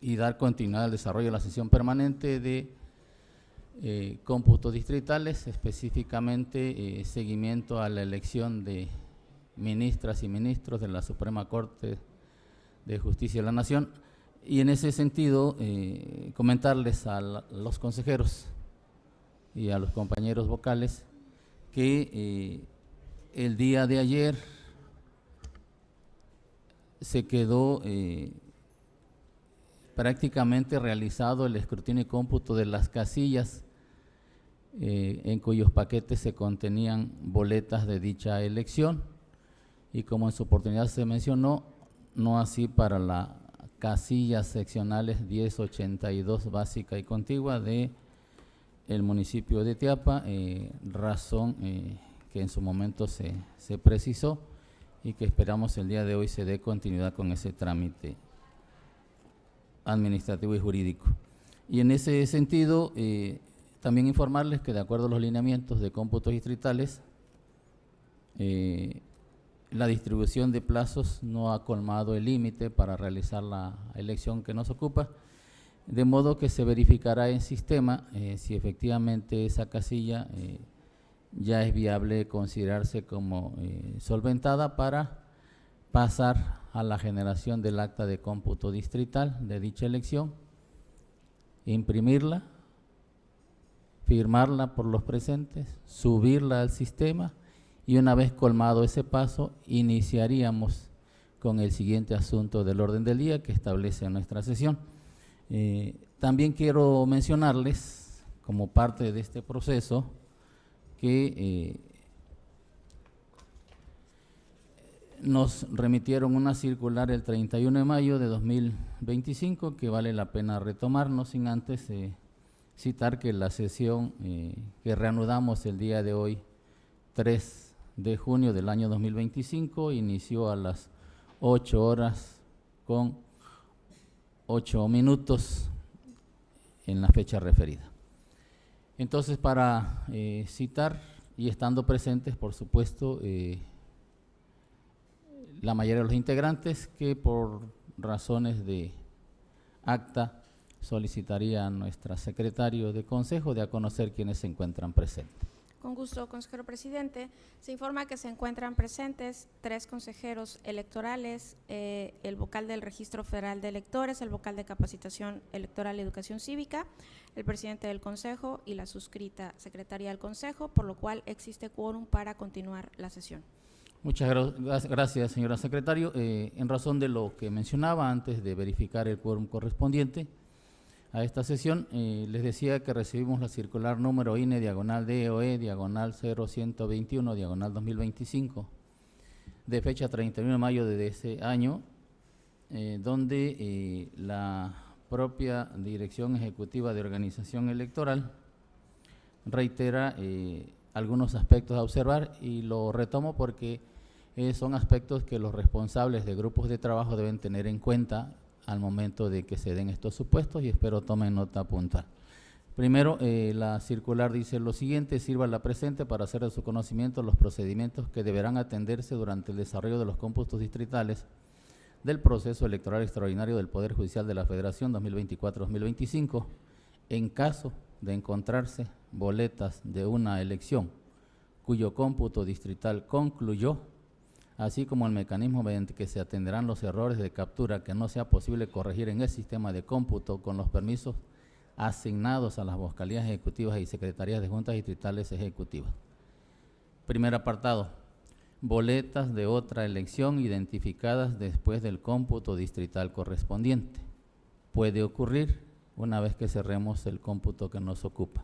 y dar continuidad al desarrollo de la sesión permanente de cómputos distritales, específicamente seguimiento a la elección de ministras y ministros de la Suprema Corte de Justicia de la Nación. Y en ese sentido, comentarles a los consejeros y a los compañeros vocales que el día de ayer se quedó prácticamente realizado el escrutinio y cómputo de las casillas en cuyos paquetes se contenían boletas de dicha elección, y como en su oportunidad se mencionó, no así para las casillas seccionales 1082 básica y contigua de el municipio de Tiapa, razón que en su momento se precisó y que esperamos el día de hoy se dé continuidad con ese trámite administrativo y jurídico. Y en ese sentido, también informarles que de acuerdo a los lineamientos de cómputos distritales, la distribución de plazos no ha colmado el límite para realizar la elección que nos ocupa, de modo que se verificará en sistema si efectivamente esa casilla ya es viable considerarse como solventada para pasar a la generación del acta de cómputo distrital de dicha elección, imprimirla, firmarla por los presentes, subirla al sistema, y una vez colmado ese paso, iniciaríamos con el siguiente asunto del orden del día que establece nuestra sesión. También quiero mencionarles, como parte de este proceso, que nos remitieron una circular el 31 de mayo de 2025 que vale la pena retomar, no sin antes citar que la sesión que reanudamos el día de hoy, 3 de junio del año 2025, inició a las 8 horas con 8 minutos en la fecha referida. Entonces, para citar y estando presentes, por supuesto, la mayoría de los integrantes que por razones de acta solicitaría a nuestra secretario de consejo de a conocer quienes se encuentran presentes. Con gusto, consejero presidente. Se informa que se encuentran presentes 3 consejeros electorales, el vocal del Registro Federal de Electores, el vocal de Capacitación Electoral y Educación Cívica, el presidente del Consejo y la suscrita secretaria del Consejo, por lo cual existe quórum para continuar la sesión. Muchas gracias, señora secretario. En razón de lo que mencionaba antes de verificar el quórum correspondiente a esta sesión, les decía que recibimos la circular número INE /DOE /0121 /2025 de fecha 31 de mayo de ese año, donde la propia Dirección Ejecutiva de Organización Electoral reitera algunos aspectos a observar, y lo retomo porque son aspectos que los responsables de grupos de trabajo deben tener en cuenta al momento de que se den estos supuestos, y espero tomen nota puntual. Primero, la circular dice lo siguiente: sirva la presente para hacer de su conocimiento los procedimientos que deberán atenderse durante el desarrollo de los cómputos distritales del proceso electoral extraordinario del Poder Judicial de la Federación 2024-2025, en caso de encontrarse boletas de una elección cuyo cómputo distrital concluyó, así como el mecanismo mediante que se atenderán los errores de captura que no sea posible corregir en el sistema de cómputo con los permisos asignados a las vocalías ejecutivas y secretarías de juntas distritales ejecutivas. Primer apartado: boletas de otra elección identificadas después del cómputo distrital correspondiente. Puede ocurrir una vez que cerremos el cómputo que nos ocupa,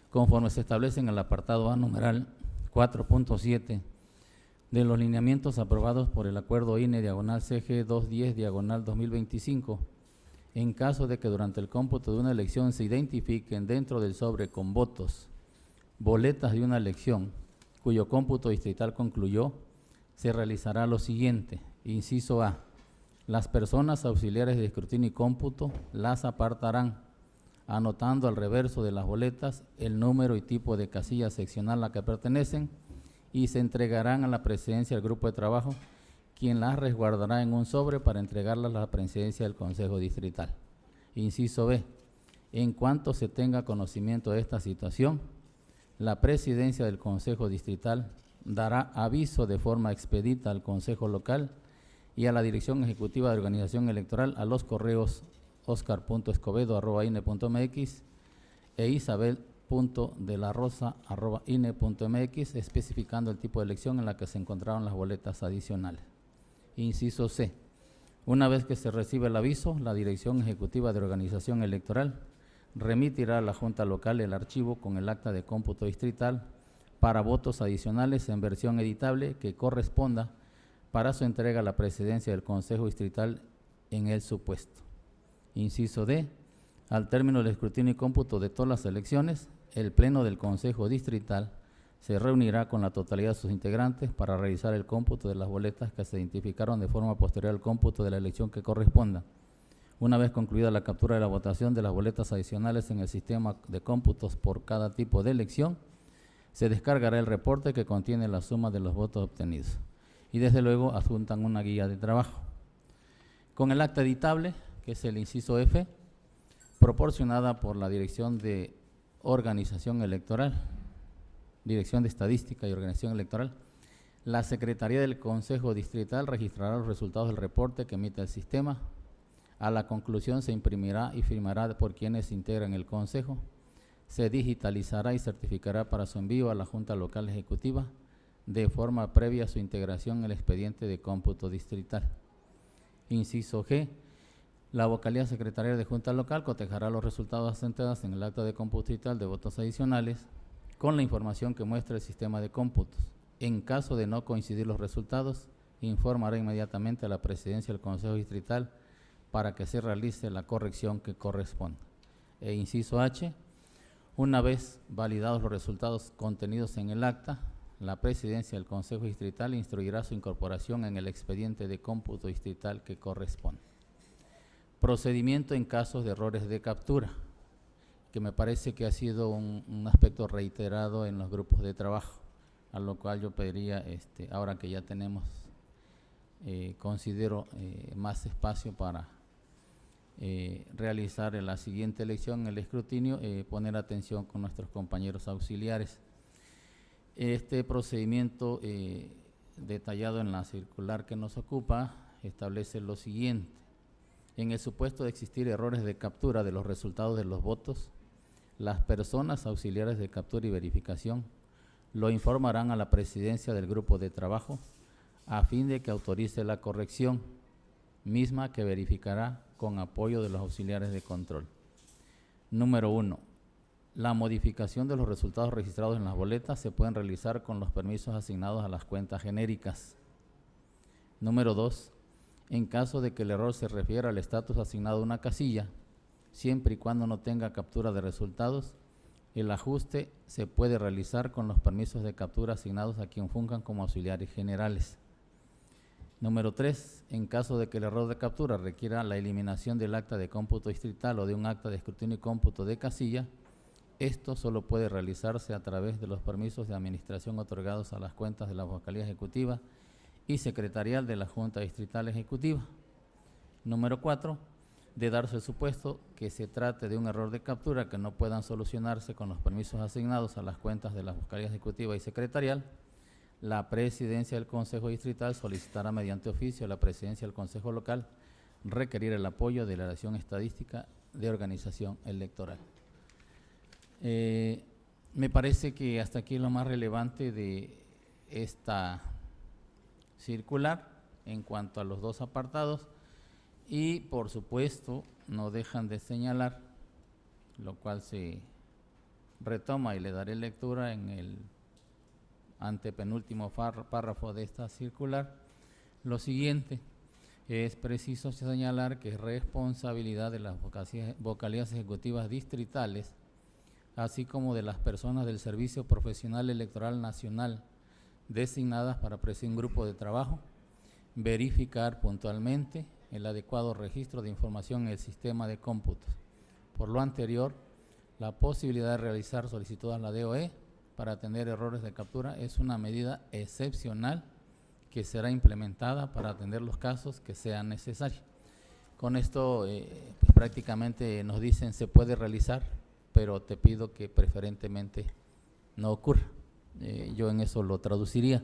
conforme se establece en el apartado A numeral 4.7 de los lineamientos aprobados por el acuerdo INE /CG 210/2025, en caso de que durante el cómputo de una elección se identifiquen dentro del sobre con votos boletas de una elección cuyo cómputo distrital concluyó, se realizará lo siguiente: inciso A, las personas auxiliares de escrutinio y cómputo las apartarán, anotando al reverso de las boletas el número y tipo de casilla seccional a la que pertenecen, y se entregarán a la presidencia del grupo de trabajo, quien las resguardará en un sobre para entregarlas a la presidencia del Consejo Distrital. Inciso B. En cuanto se tenga conocimiento de esta situación, la presidencia del Consejo Distrital dará aviso de forma expedita al Consejo Local y a la Dirección Ejecutiva de Organización Electoral a los correos oscar.escobedo@ine.mx e isabel.delarosa@ine.mx, especificando el tipo de elección en la que se encontraron las boletas adicionales. Inciso C. Una vez que se recibe el aviso, la Dirección Ejecutiva de Organización Electoral remitirá a la Junta Local el archivo con el acta de cómputo distrital para votos adicionales en versión editable que corresponda para su entrega a la presidencia del Consejo Distrital en el supuesto. Inciso D. Al término del escrutinio y cómputo de todas las elecciones, el Pleno del Consejo Distrital se reunirá con la totalidad de sus integrantes para realizar el cómputo de las boletas que se identificaron de forma posterior al cómputo de la elección que corresponda. Una vez concluida la captura de la votación de las boletas adicionales en el sistema de cómputos por cada tipo de elección, se descargará el reporte que contiene la suma de los votos obtenidos y desde luego adjuntan una guía de trabajo. Con el acta editable, que es el inciso F, proporcionada por la Dirección de Organización Electoral, Dirección de Estadística y Organización Electoral, la Secretaría del Consejo Distrital registrará los resultados del reporte que emite el sistema. A la conclusión se imprimirá y firmará por quienes integran el Consejo. Se digitalizará y certificará para su envío a la Junta Local Ejecutiva de forma previa a su integración en el expediente de cómputo distrital. Inciso G. La vocalía secretaria de Junta Local cotejará los resultados asentados en el acta de cómputo distrital de votos adicionales con la información que muestra el sistema de cómputos. En caso de no coincidir los resultados, informará inmediatamente a la presidencia del Consejo Distrital para que se realice la corrección que corresponda. E inciso H. Una vez validados los resultados contenidos en el acta, la presidencia del Consejo Distrital instruirá su incorporación en el expediente de cómputo distrital que corresponde. Procedimiento en casos de errores de captura, que me parece que ha sido un aspecto reiterado en los grupos de trabajo, a lo cual yo pediría, ahora que ya tenemos, considero más espacio para realizar la siguiente elección, el escrutinio, poner atención con nuestros compañeros auxiliares. Este procedimiento detallado en la circular que nos ocupa establece lo siguiente. En el supuesto de existir errores de captura de los resultados de los votos, las personas auxiliares de captura y verificación lo informarán a la presidencia del grupo de trabajo a fin de que autorice la corrección, misma que verificará con apoyo de los auxiliares de control. Número 1. La modificación de los resultados registrados en las boletas se pueden realizar con los permisos asignados a las cuentas genéricas. Número 2. En caso de que el error se refiera al estatus asignado a una casilla, siempre y cuando no tenga captura de resultados, el ajuste se puede realizar con los permisos de captura asignados a quien funjan como auxiliares generales. Número 3. En caso de que el error de captura requiera la eliminación del acta de cómputo distrital o de un acta de escrutinio y cómputo de casilla, esto solo puede realizarse a través de los permisos de administración otorgados a las cuentas de la vocalía ejecutiva y secretarial de la Junta Distrital Ejecutiva. Número 4. De darse el supuesto que se trate de un error de captura que no puedan solucionarse con los permisos asignados a las cuentas de la vocalía ejecutiva y secretarial, la presidencia del Consejo Distrital solicitará mediante oficio a la presidencia del Consejo Local requerir el apoyo de la Dirección Estadística de Organización Electoral. Me parece que hasta aquí es lo más relevante de esta circular en cuanto a los dos apartados y por supuesto no dejan de señalar, lo cual se retoma y le daré lectura en el antepenúltimo párrafo de esta circular. Lo siguiente: es preciso señalar que es responsabilidad de las vocalías ejecutivas distritales, así como de las personas del Servicio Profesional Electoral Nacional designadas para presidir un grupo de trabajo, verificar puntualmente el adecuado registro de información en el sistema de cómputos. Por lo anterior, la posibilidad de realizar solicitudes a la DOE para atender errores de captura es una medida excepcional que será implementada para atender los casos que sean necesarios. Con esto pues prácticamente nos dicen se puede realizar, pero te pido que preferentemente no ocurra. Yo en eso lo traduciría.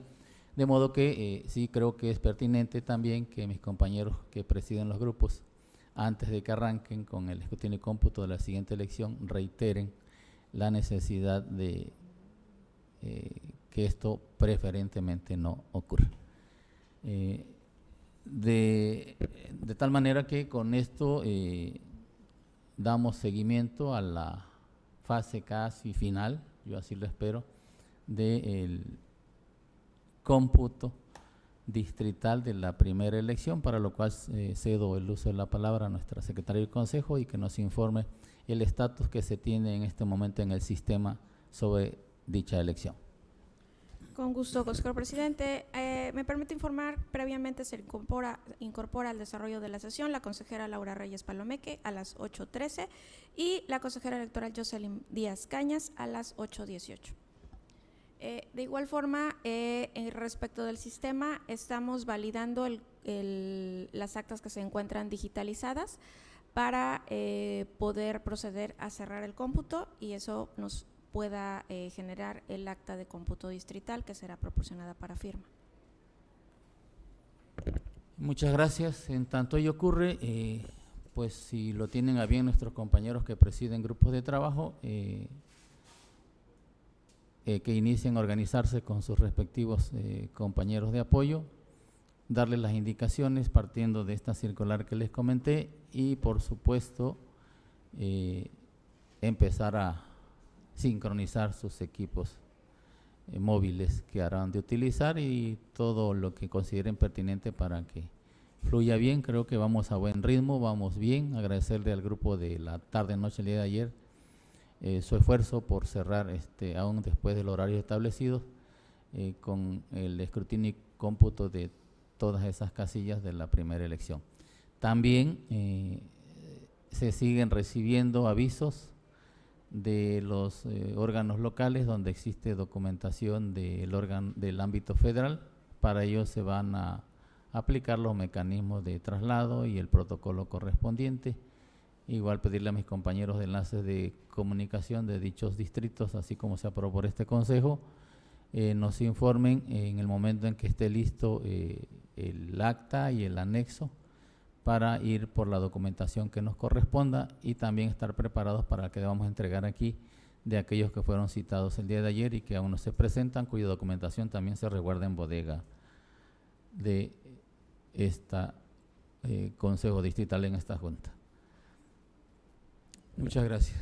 De modo que sí creo que es pertinente también que mis compañeros que presiden los grupos, antes de que arranquen con el escrutinio y cómputo de la siguiente elección, reiteren la necesidad de que esto preferentemente no ocurra. De tal manera que con esto damos seguimiento a la fase casi final, yo así lo espero, del cómputo distrital de la primera elección, para lo cual cedo el uso de la palabra a nuestra secretaria del Consejo y que nos informe el estatus que se tiene en este momento en el sistema sobre dicha elección. Con gusto, consejero presidente. Me permite informar, previamente se incorpora al desarrollo de la sesión la consejera Laura Reyes Palomeque a las 8:13 y la consejera electoral Jocelyn Díaz Cañas a las 8:18. De igual forma, respecto del sistema, estamos validando las actas que se encuentran digitalizadas para poder proceder a cerrar el cómputo y eso nos pueda generar el acta de cómputo distrital que será proporcionada para firma. Muchas gracias. En tanto ello ocurre, pues si lo tienen a bien nuestros compañeros que presiden grupos de trabajo, que inicien a organizarse con sus respectivos compañeros de apoyo, darles las indicaciones partiendo de esta circular que les comenté y por supuesto empezar a sincronizar sus equipos móviles que harán de utilizar y todo lo que consideren pertinente para que fluya bien. Creo que vamos a buen ritmo, vamos bien. Agradecerle al grupo de la tarde-noche el día de ayer su esfuerzo por cerrar aún después del horario establecido con el escrutinio y cómputo de todas esas casillas de la primera elección. También se siguen recibiendo avisos de los órganos locales donde existe documentación del ámbito federal. Para ello se van a aplicar los mecanismos de traslado y el protocolo correspondiente. Igual pedirle a mis compañeros de enlaces de comunicación de dichos distritos, así como se aprobó por este consejo, nos informen en el momento en que esté listo el acta y el anexo para ir por la documentación que nos corresponda y también estar preparados para lo que vamos a entregar aquí de aquellos que fueron citados el día de ayer y que aún no se presentan, cuya documentación también se resguarda en bodega de esta Consejo Distrital en esta Junta. Muchas gracias.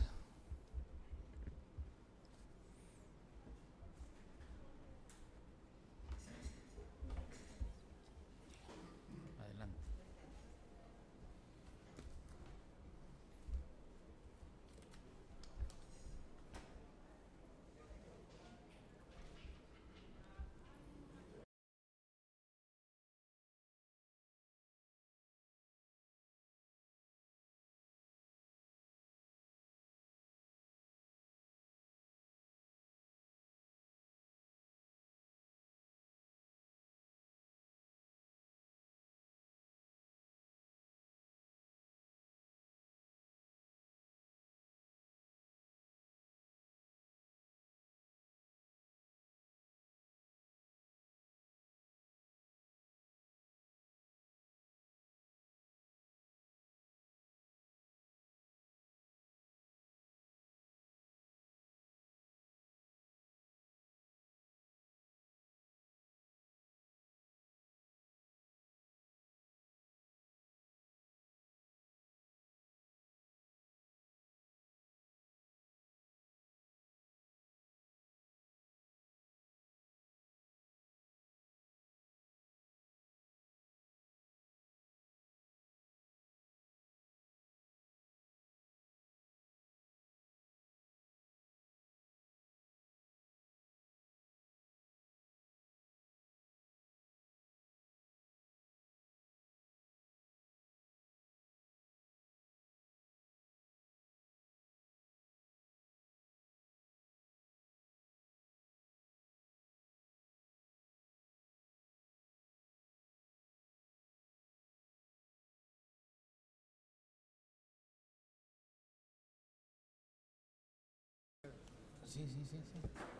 Sí.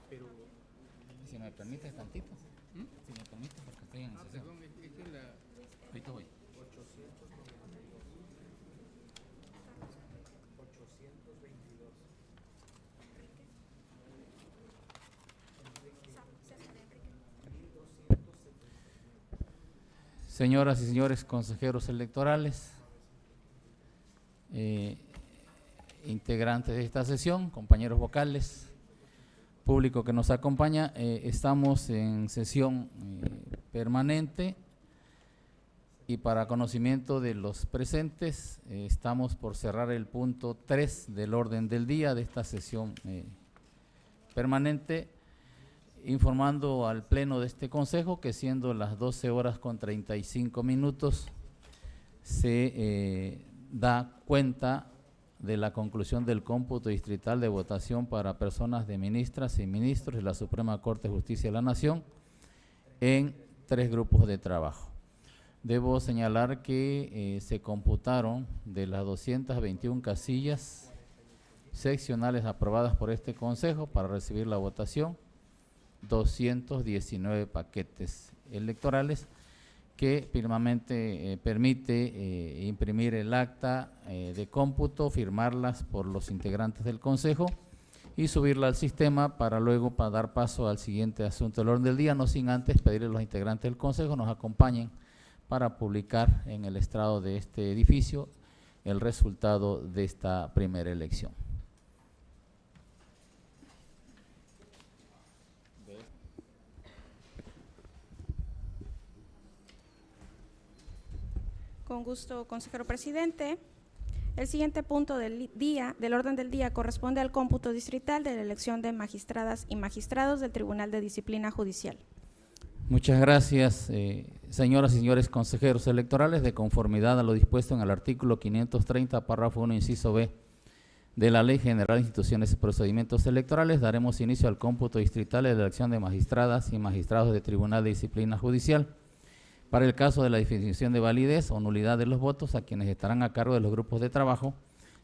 Pero, si me permites tantito, si me permites, porque estoy en sesión. Perdón, esta es la... Ahorita voy. Señoras y señores consejeros electorales, integrantes de esta sesión, compañeros vocales, público que nos acompaña, estamos en sesión permanente y para conocimiento de los presentes, estamos por cerrar el punto 3 del orden del día de esta sesión permanente, informando al pleno de este consejo que siendo las 12:35 se da cuenta de la conclusión del cómputo distrital de votación para personas de ministras y ministros de la Suprema Corte de Justicia de la Nación en 3 grupos de trabajo. Debo señalar que se computaron de las 221 casillas seccionales aprobadas por este consejo para recibir la votación, 219 paquetes electorales que firmemente permite imprimir el acta de cómputo, firmarlas por los integrantes del consejo y subirla al sistema para luego dar paso al siguiente asunto del orden del día, no sin antes pedirle a los integrantes del consejo nos acompañen para publicar en el estrado de este edificio el resultado de esta primera elección. Con gusto, consejero presidente. El siguiente punto del orden del día corresponde al cómputo distrital de la elección de magistradas y magistrados del Tribunal de Disciplina Judicial. Muchas gracias, señoras y señores consejeros electorales. De conformidad a lo dispuesto en el artículo 530, párrafo 1, inciso B, de la Ley General de Instituciones y Procedimientos Electorales, daremos inicio al cómputo distrital de la elección de magistradas y magistrados del Tribunal de Disciplina Judicial. Para el caso de la definición de validez o nulidad de los votos, a quienes estarán a cargo de los grupos de trabajo,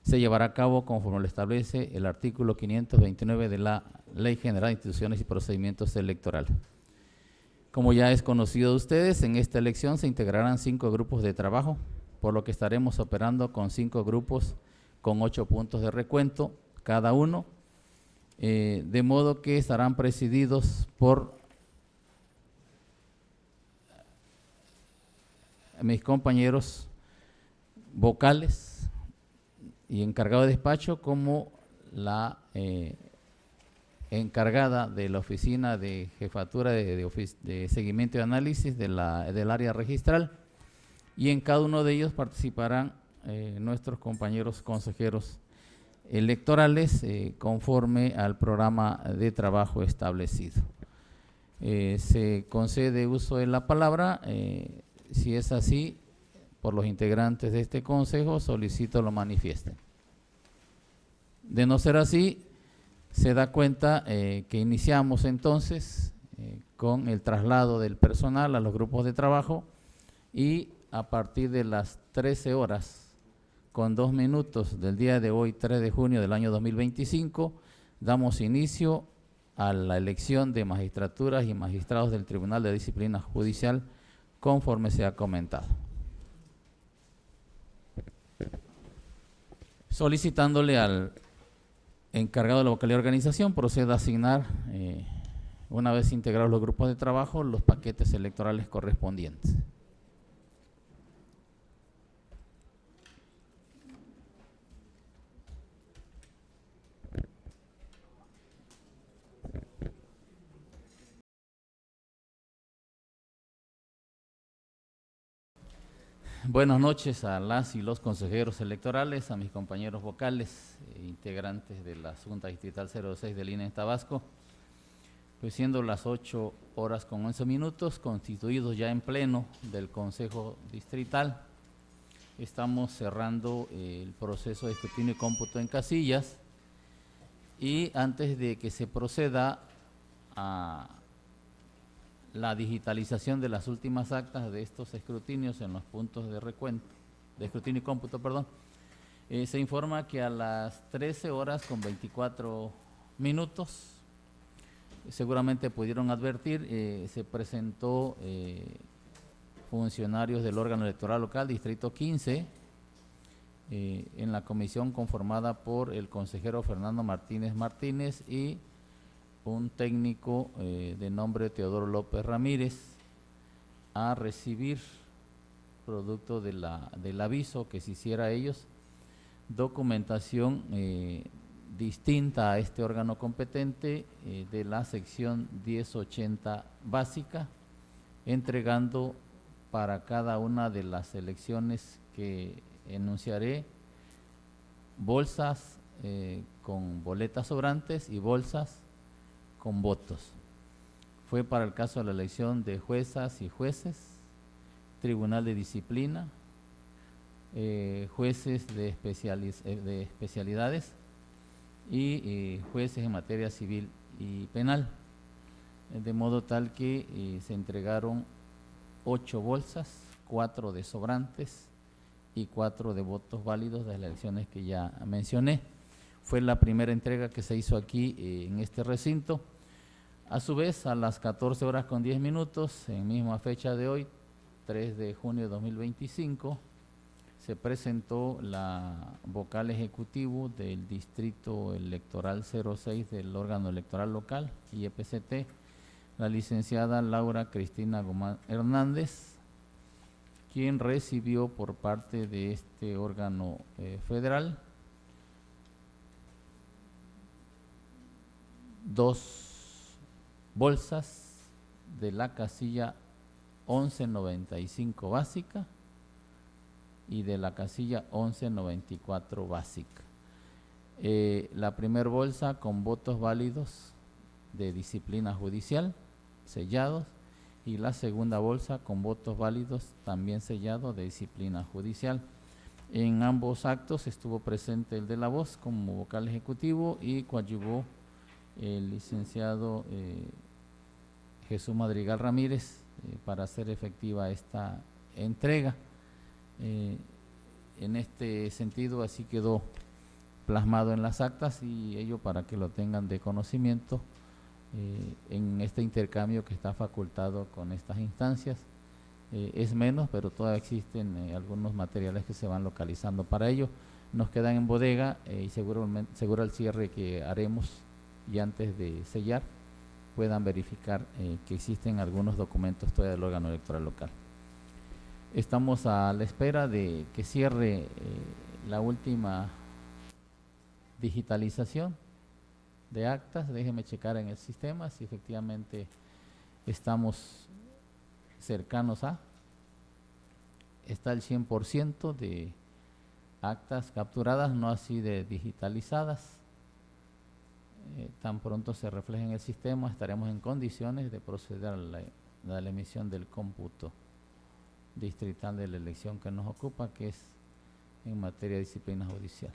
se llevará a cabo conforme lo establece el artículo 529 de la Ley General de Instituciones y Procedimientos Electorales. Como ya es conocido de ustedes, en esta elección se integrarán 5 grupos de trabajo, por lo que estaremos operando con 5 grupos con 8 puntos de recuento cada uno, de modo que estarán presididos por mis compañeros vocales y encargado de despacho como la encargada de la oficina de jefatura de seguimiento y análisis del área registral, y en cada uno de ellos participarán nuestros compañeros consejeros electorales conforme al programa de trabajo establecido. Se concede uso de la palabra. Si es así, por los integrantes de este consejo, solicito lo manifiesten. De no ser así, se da cuenta que iniciamos entonces con el traslado del personal a los grupos de trabajo y a partir de las 13:02 del día de hoy, 3 de junio del año 2025, damos inicio a la elección de magistraturas y magistrados del Tribunal de Disciplina Judicial conforme se ha comentado. Solicitándole al encargado de la vocalía de organización proceda a asignar, una vez integrados los grupos de trabajo, los paquetes electorales correspondientes. Buenas noches a las y los consejeros electorales, a mis compañeros vocales, integrantes de la Junta Distrital 06 del INE en Tabasco. Pues siendo las 8:11, constituidos ya en pleno del Consejo Distrital, estamos cerrando el proceso de escrutinio y cómputo en casillas, y antes de que se proceda a la digitalización de las últimas actas de estos escrutinios en los puntos de recuento, de escrutinio y cómputo, se informa que a las 13:24 minutos. Seguramente pudieron advertir, se presentó funcionarios del órgano electoral local, Distrito 15, en la comisión conformada por el consejero Fernando Martínez Martínez y un técnico de nombre Teodoro López Ramírez, a recibir, producto del aviso que se hiciera a ellos, documentación distinta a este órgano competente de la sección 1080 básica, entregando para cada una de las elecciones que enunciaré bolsas con boletas sobrantes y bolsas con votos. Fue para el caso de la elección de juezas y jueces, tribunal de disciplina, jueces de especialidades y jueces en materia civil y penal, de modo tal que se entregaron 8 bolsas, 4 de sobrantes y 4 de votos válidos de las elecciones que ya mencioné. Fue la primera entrega que se hizo aquí en este recinto. A su vez, a las 14:10, en misma fecha de hoy, 3 de junio de 2025, se presentó la vocal ejecutivo del Distrito Electoral 06 del órgano electoral local, IEPCT, la licenciada Laura Cristina Guzmán Hernández, quien recibió por parte de este órgano federal 2 bolsas de la casilla 1195 básica y de la casilla 1194 básica. La primera bolsa con votos válidos de disciplina judicial sellados, y la segunda bolsa con votos válidos también sellados de disciplina judicial. En ambos actos estuvo presente el de la voz como vocal ejecutivo y coadyuvó el licenciado Jesús Madrigal Ramírez para hacer efectiva esta entrega. En este sentido así quedó plasmado en las actas, y ello para que lo tengan de conocimiento en este intercambio que está facultado con estas instancias. Es menos, pero todavía existen algunos materiales que se van localizando para ello. Nos quedan en bodega y seguro el cierre que haremos, y antes de sellar puedan verificar que existen algunos documentos todavía del órgano electoral local. Estamos a la espera de que cierre la última digitalización de actas. Déjeme checar en el sistema si efectivamente estamos cercanos a. Está el 100% de actas capturadas, no así de digitalizadas. Tan pronto se refleje en el sistema, estaremos en condiciones de proceder a la emisión del cómputo distrital de la elección que nos ocupa, que es en materia de disciplina judicial.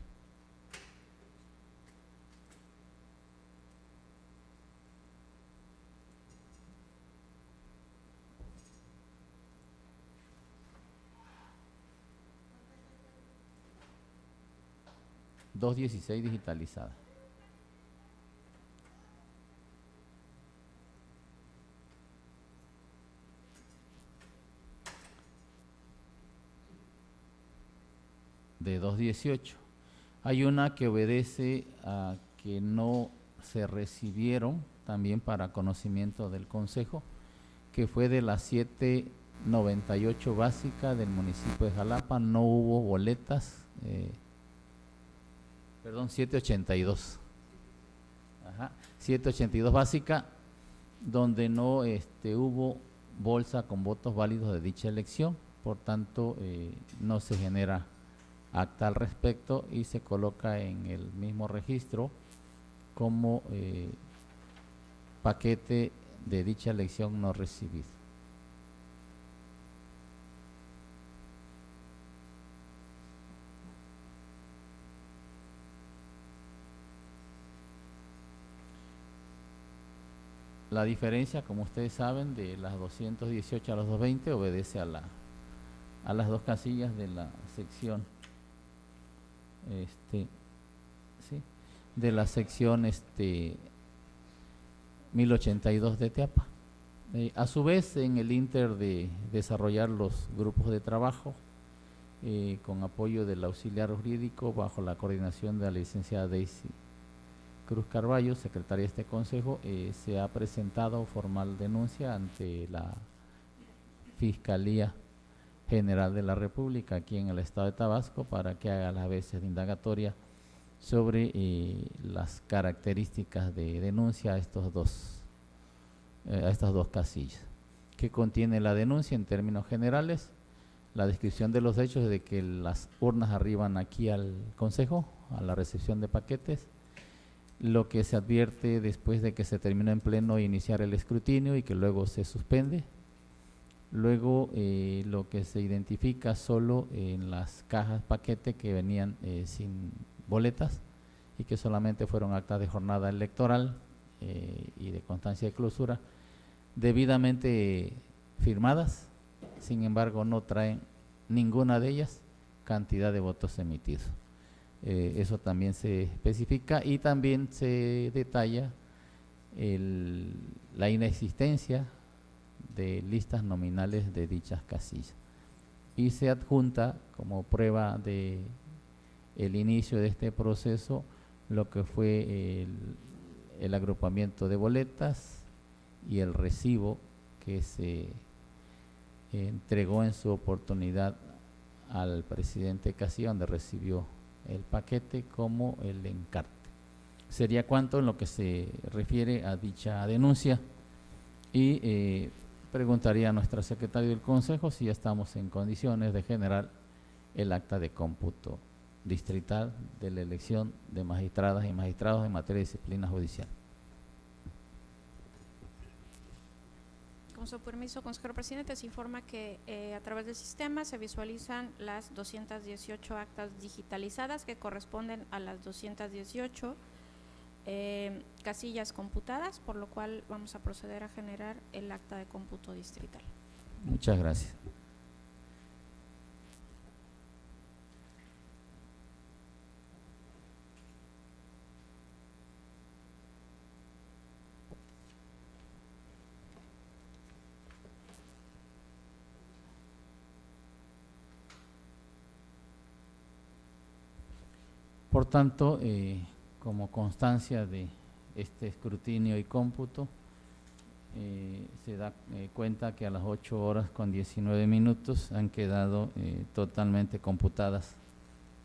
$216 digitalizada. De 218. Hay una que obedece a que no se recibieron, también para conocimiento del Consejo, que fue de las 798 básica del municipio de Jalapa. No hubo boletas, 782. 782 básica, donde no hubo bolsa con votos válidos de dicha elección, por tanto no se genera acta al respecto y se coloca en el mismo registro como paquete de dicha elección no recibido. La diferencia, como ustedes saben, de las 218 a las 220 obedece a las 2 casillas de la sección. ¿Sí? de la sección 1082 de Teapa. A su vez, en el inter de desarrollar los grupos de trabajo, con apoyo del auxiliar jurídico bajo la coordinación de la licenciada Daisy Cruz Carballo, secretaria de este consejo, se ha presentado formal denuncia ante la Fiscalía General de la República aquí en el estado de Tabasco para que haga las veces de indagatoria sobre las características de denuncia a estas dos casillas. ¿Qué contiene la denuncia en términos generales? La descripción de los hechos de que las urnas arriban aquí al consejo, a la recepción de paquetes, lo que se advierte después de que se termina en pleno iniciar el escrutinio y que luego se suspende. Luego lo que se identifica solo en las cajas paquete que venían sin boletas y que solamente fueron actas de jornada electoral y de constancia de clausura debidamente firmadas, sin embargo no traen ninguna de ellas cantidad de votos emitidos. Eso también se especifica y también se detalla la inexistencia de listas nominales de dichas casillas y se adjunta como prueba de el inicio de este proceso lo que fue el agrupamiento de boletas y el recibo que se entregó en su oportunidad al presidente Casilla, donde recibió el paquete como el encarte. Sería cuanto en lo que se refiere a dicha denuncia y preguntaría a nuestra secretaria del Consejo si ya estamos en condiciones de generar el acta de cómputo distrital de la elección de magistradas y magistrados en materia de disciplina judicial. Con su permiso, consejero presidente, se informa que a través del sistema se visualizan las 218 actas digitalizadas que corresponden a las 218 casillas computadas, por lo cual vamos a proceder a generar el acta de cómputo distrital. Muchas gracias. Por tanto, como constancia de este escrutinio y cómputo, se da cuenta que a las 8:19 han quedado totalmente computadas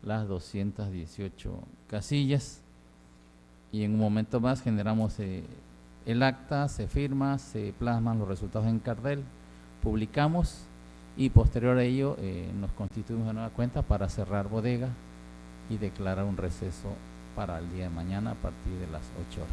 las 218 casillas y en un momento más generamos el acta, se firma, se plasman los resultados en cartel, publicamos y posterior a ello nos constituimos de nueva cuenta para cerrar bodega y declarar un receso para el día de mañana a partir de las 8 horas.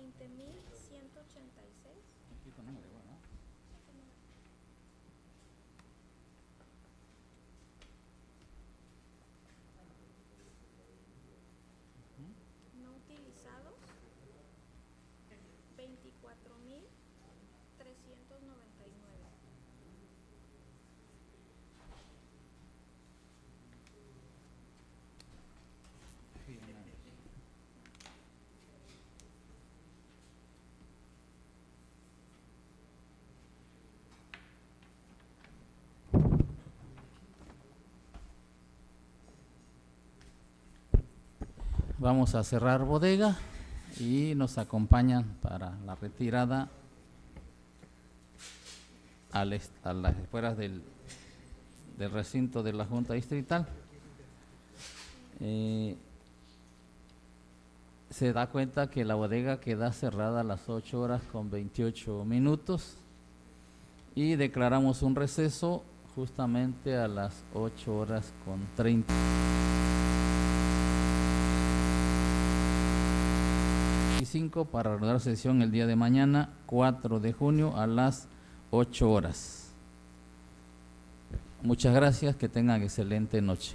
20.186. No utilizados, 24.399. Vamos a cerrar bodega y nos acompañan para la retirada a las afueras del recinto de la Junta Distrital. Se da cuenta que la bodega queda cerrada a las 8:28 y declaramos un receso justamente a las 8:30. Para reanudar sesión el día de mañana, 4 de junio a las 8 horas. Muchas gracias, que tengan excelente noche.